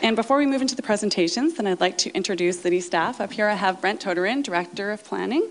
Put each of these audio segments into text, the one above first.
And before we move into the presentations, then I'd like to introduce city staff. Up here I have Brent Toderin, Director of Planning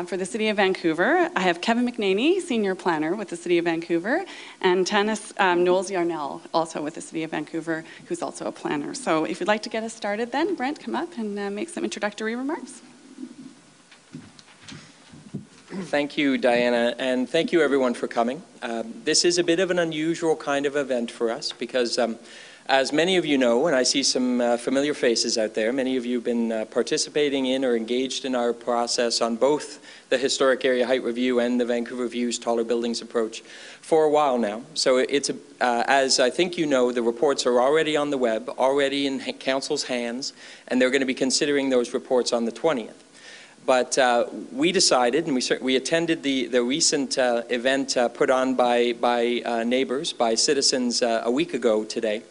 for the City of Vancouver. I have Kevin McNaney, Senior Planner with the City of Vancouver, and Tanis Knowles-Yarnell, also with the City of Vancouver, who's also a planner. So if you'd like to get us started then, Brent, come up and make some introductory remarks. Thank you, Diana, and thank you everyone for coming. This is a bit of an unusual kind of event for us because as many of you know, and I see some familiar faces out there, many of you have been participating in or engaged in our process on both the Historic Area Height Review and the Vancouver Views Taller Buildings approach for a while now. So it's, as I think you know, the reports are already on the web, already in Council's hands, and they're going to be considering those reports on the 20th. But we decided, and we attended the recent event put on by neighbors, by citizens a week ago today,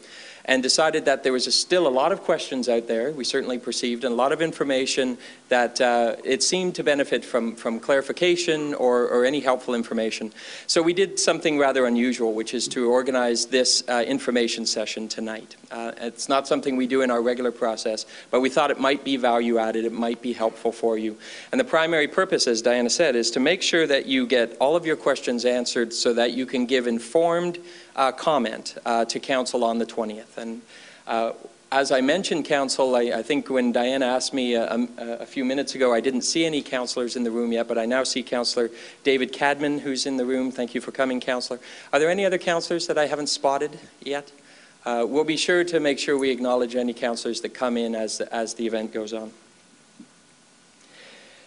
and decided that there was still a lot of questions out there, we certainly perceived, and a lot of information that it seemed to benefit from clarification or any helpful information. So we did something rather unusual, which is to organize this information session tonight. It's not something we do in our regular process, but we thought it might be value added, it might be helpful for you. And the primary purpose, as Diana said, is to make sure that you get all of your questions answered so that you can give informed comment to Council on the 20th. And as I mentioned Council, I think when Diana asked me a few minutes ago, I didn't see any councillors in the room yet, but I now see Councillor David Cadman, who's in the room. Thank you for coming, Councillor. Are there any other councillors that I haven't spotted yet? We'll be sure to make sure we acknowledge any councillors that come in as the event goes on.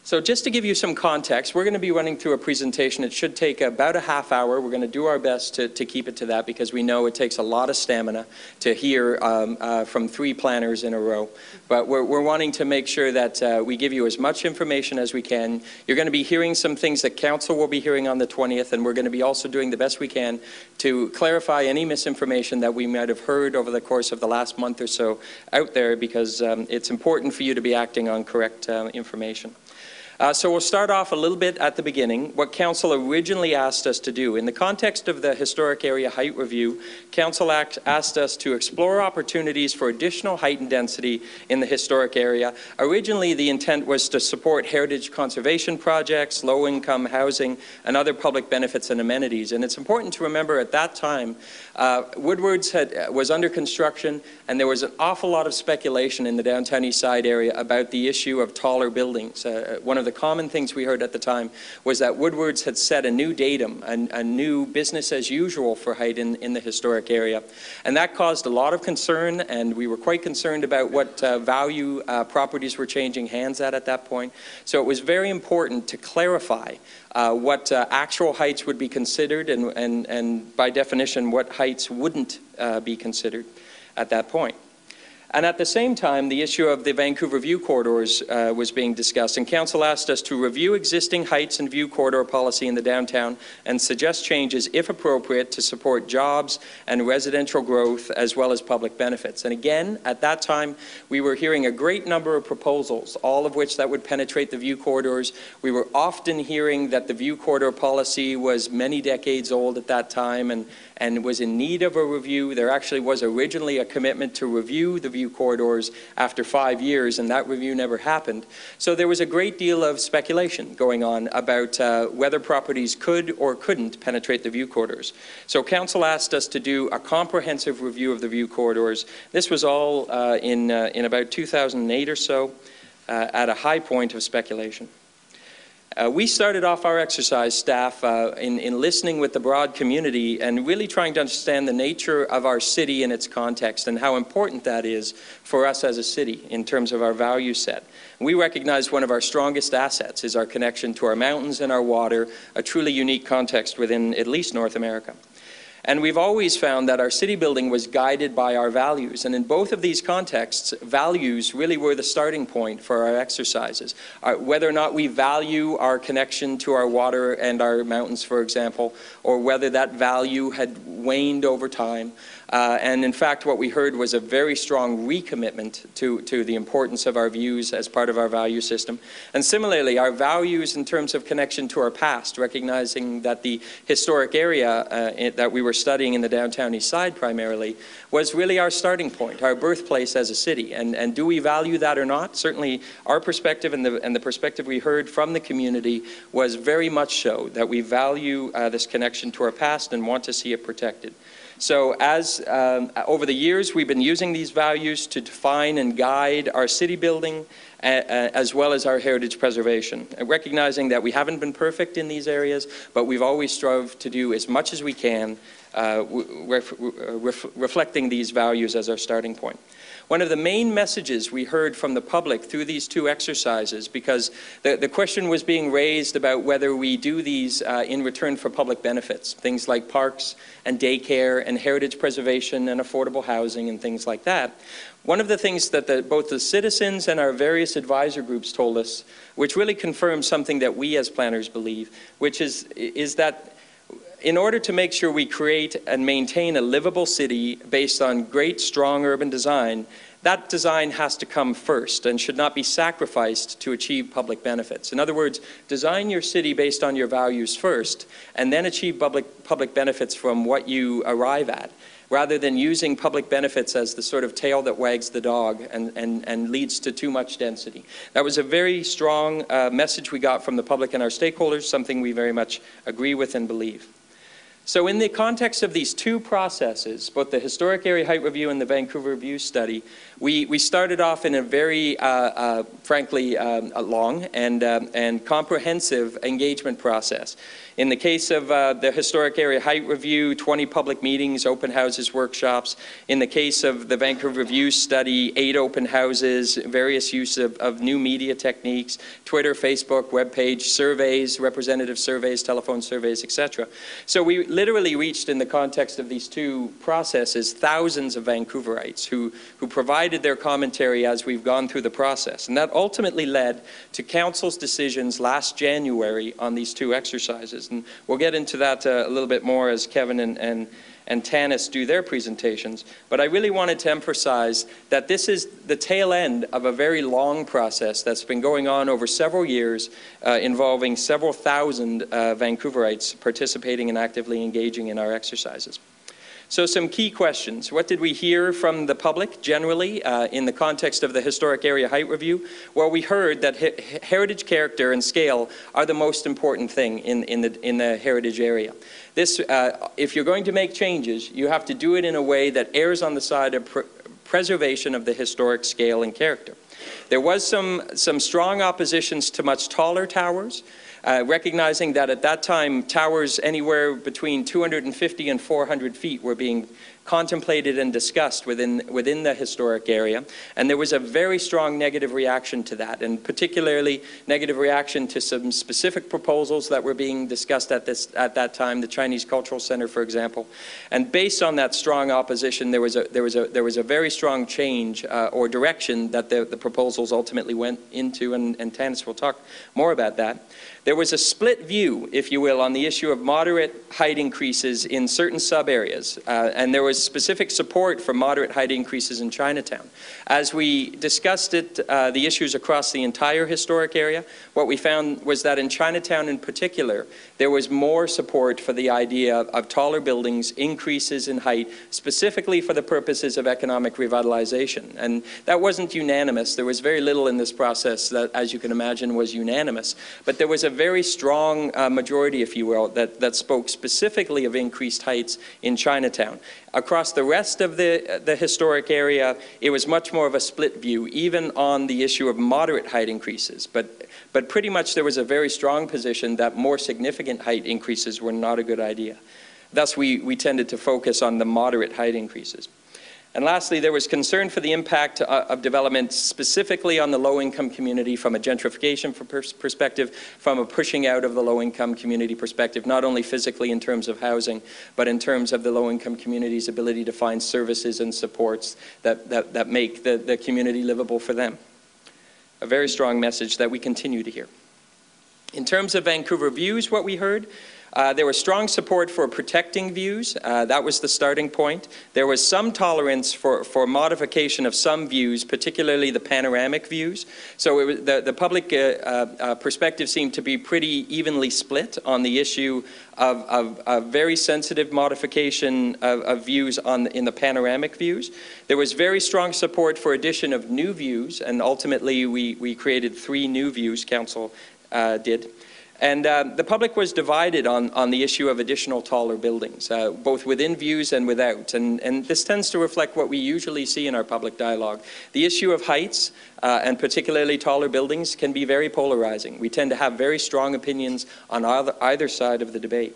So just to give you some context, we're going to be running through a presentation. It should take about a half hour. We're going to do our best to keep it to that because we know it takes a lot of stamina to hear from 3 planners in a row. But we're wanting to make sure that we give you as much information as we can. You're going to be hearing some things that Council will be hearing on the 20th, and we're going to be also doing the best we can to clarify any misinformation that we might have heard over the course of the last month or so out there because it's important for you to be acting on correct information. So we'll start off a little bit at the beginning, what Council originally asked us to do. In the context of the Historic Area Height Review, Council asked us to explore opportunities for additional height and density in the historic area. Originally, the intent was to support heritage conservation projects, low-income housing, and other public benefits and amenities. And it's important to remember at that time, Woodward's was under construction, and there was an awful lot of speculation in the downtown east side area about the issue of taller buildings. One of the common things we heard at the time was that Woodward's had set a new datum, a new business as usual for height in the historic area. And that caused a lot of concern, and we were quite concerned about what value properties were changing hands at that point. So it was very important to clarify what actual heights would be considered and by definition what heights wouldn't be considered at that point. And at the same time, the issue of the Vancouver view corridors was being discussed, and Council asked us to review existing heights and view corridor policy in the downtown and suggest changes, if appropriate, to support jobs and residential growth as well as public benefits. And again, at that time, we were hearing a great number of proposals, all of which that would penetrate the view corridors. We were often hearing that the view corridor policy was many decades old at that time and was in need of a review. There actually was originally a commitment to review the view corridors after 5 years, and that review never happened. So there was a great deal of speculation going on about whether properties could or couldn't penetrate the view corridors. So Council asked us to do a comprehensive review of the view corridors. This was all in about 2008 or so, at a high point of speculation. We started off our exercise, staff, in listening with the broad community and really trying to understand the nature of our city and its context and how important that is for us as a city in terms of our value set. We recognize one of our strongest assets is our connection to our mountains and our water, a truly unique context within at least North America. And we've always found that our city building was guided by our values. And in both of these contexts, values really were the starting point for our exercises. Whether or not we value our connection to our water and our mountains, for example, or whether that value had waned over time, And in fact, what we heard was a very strong recommitment to the importance of our views as part of our value system. And similarly, our values in terms of connection to our past, recognizing that the historic area that we were studying in the downtown east side primarily was really our starting point, our birthplace as a city. And do we value that or not? Certainly our perspective and the perspective we heard from the community was very much so, that we value this connection to our past and want to see it protected. So as over the years, we've been using these values to define and guide our city building as well as our heritage preservation, recognizing that we haven't been perfect in these areas, but we've always strove to do as much as we can, reflecting these values as our starting point. One of the main messages we heard from the public through these two exercises, because the question was being raised about whether we do these in return for public benefits, things like parks and daycare and heritage preservation and affordable housing and things like that. One of the things that both the citizens and our various advisor groups told us, which really confirms something that we as planners believe, which is that in order to make sure we create and maintain a livable city based on great, strong urban design, that design has to come first and should not be sacrificed to achieve public benefits. In other words, design your city based on your values first, and then achieve public benefits from what you arrive at, rather than using public benefits as the sort of tail that wags the dog and leads to too much density. That was a very strong message we got from the public and our stakeholders, something we very much agree with and believe. So in the context of these two processes, both the Historic Area Height Review and the Vancouver Review Study, we started off in a very, frankly, long and comprehensive engagement process. In the case of the Historic Area Height Review, 20 public meetings, open houses, workshops. In the case of the Vancouver Review Study, 8 open houses, various use of new media techniques, Twitter, Facebook, webpage, surveys, representative surveys, telephone surveys, etc. So we literally reached, in the context of these two processes, thousands of Vancouverites who provided their commentary as we've gone through the process. And that ultimately led to Council's decisions last January on these two exercises. And we'll get into that a little bit more as Kevin and Tanis do their presentations. But I really wanted to emphasize that this is the tail end of a very long process that's been going on over several years, involving several thousand Vancouverites participating and actively engaging in our exercises. So some key questions. What did we hear from the public generally in the context of the Historic Area Height Review? Well, we heard that heritage character and scale are the most important thing in the heritage area. This, if you're going to make changes, you have to do it in a way that errs on the side of preservation of the historic scale and character. There was some strong oppositions to much taller towers, recognizing that at that time, towers anywhere between 250 and 400 feet were being contemplated and discussed within the historic area. And there was a very strong negative reaction to that, and particularly negative reaction to some specific proposals that were being discussed at that time, the Chinese Cultural Center, for example. And based on that strong opposition, there was a very strong change or direction that the proposals ultimately went into, and Tanis will talk more about that. There was a split view, if you will, on the issue of moderate height increases in certain sub-areas, and there was specific support for moderate height increases in Chinatown. As we discussed it, the issues across the entire historic area, what we found was that in Chinatown in particular, there was more support for the idea of taller buildings, increases in height, specifically for the purposes of economic revitalization. And that wasn't unanimous. There was very little in this process that, as you can imagine, was unanimous. But there was a very strong majority, if you will, that spoke specifically of increased heights in Chinatown. Across the rest of the historic area, it was much more of a split view, even on the issue of moderate height increases. But pretty much there was a very strong position that more significant height increases were not a good idea. Thus, we tended to focus on the moderate height increases. And lastly, there was concern for the impact of development specifically on the low-income community from a gentrification perspective, from a pushing out of the low-income community perspective, not only physically in terms of housing, but in terms of the low-income community's ability to find services and supports that make the community livable for them. A very strong message that we continue to hear. In terms of Vancouver views, what we heard, There was strong support for protecting views. That was the starting point. There was some tolerance for modification of some views, particularly the panoramic views. So it was, the public perspective seemed to be pretty evenly split on the issue of very sensitive modification of views in the panoramic views. There was very strong support for addition of new views, and ultimately we created 3 new views, Council did. And the public was divided on the issue of additional taller buildings, both within views and without. And this tends to reflect what we usually see in our public dialogue. The issue of heights, and particularly taller buildings, can be very polarizing. We tend to have very strong opinions on either side of the debate.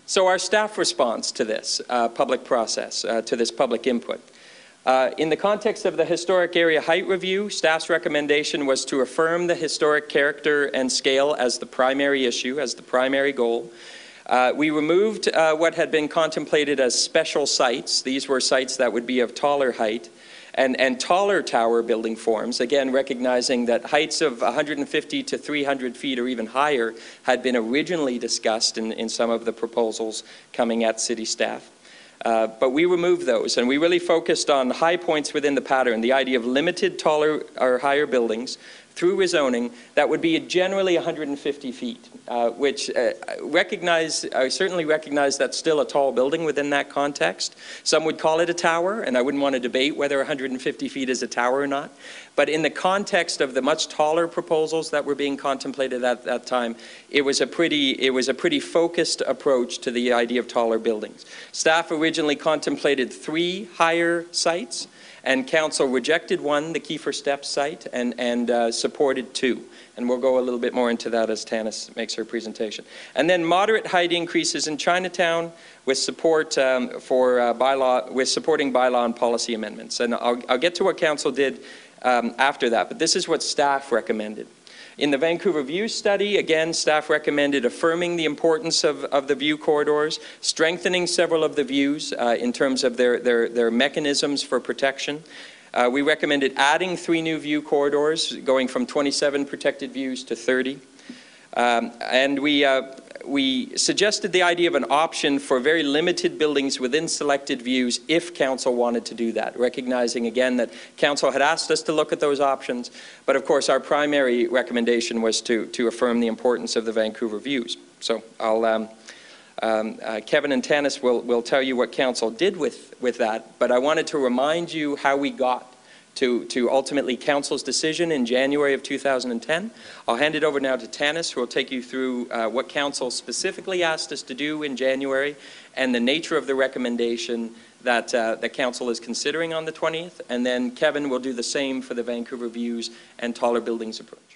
So our staff response to this public process, to this public input. In the context of the Historic Area Height Review, staff's recommendation was to affirm the historic character and scale as the primary issue, as the primary goal. We removed what had been contemplated as special sites. These were sites that would be of taller height, and taller tower building forms, again recognizing that heights of 150 to 300 feet or even higher had been originally discussed in some of the proposals coming at city staff. But we removed those, and we really focused on high points within the pattern, the idea of limited taller or higher buildings through rezoning that would be generally 150 feet, which I certainly recognize that's still a tall building within that context. Some would call it a tower, and I wouldn't want to debate whether 150 feet is a tower or not. But in the context of the much taller proposals that were being contemplated at that time, it was a pretty focused approach to the idea of taller buildings. Staff originally contemplated 3 higher sites, and Council rejected 1, the Kiefer Steps site, and supported 2. And we'll go a little bit more into that as Tanis makes her presentation. And then moderate height increases in Chinatown with support supporting bylaw and policy amendments. And I'll get to what Council did after that, but this is what staff recommended. In the Vancouver View study, again, staff recommended affirming the importance of the view corridors, strengthening several of the views in terms of their mechanisms for protection. We recommended adding 3 new view corridors, going from 27 protected views to 30. And we suggested the idea of an option for very limited buildings within selected views if Council wanted to do that, recognizing again that Council had asked us to look at those options, but of course our primary recommendation was to affirm the importance of the Vancouver views. So Kevin and Tanis will tell you what Council did with that, but I wanted to remind you how we got to ultimately Council's decision in January of 2010. I'll hand it over now to Tanis, who will take you through what Council specifically asked us to do in January and the nature of the recommendation that the Council is considering on the 20th. And then Kevin will do the same for the Vancouver views and taller buildings approach.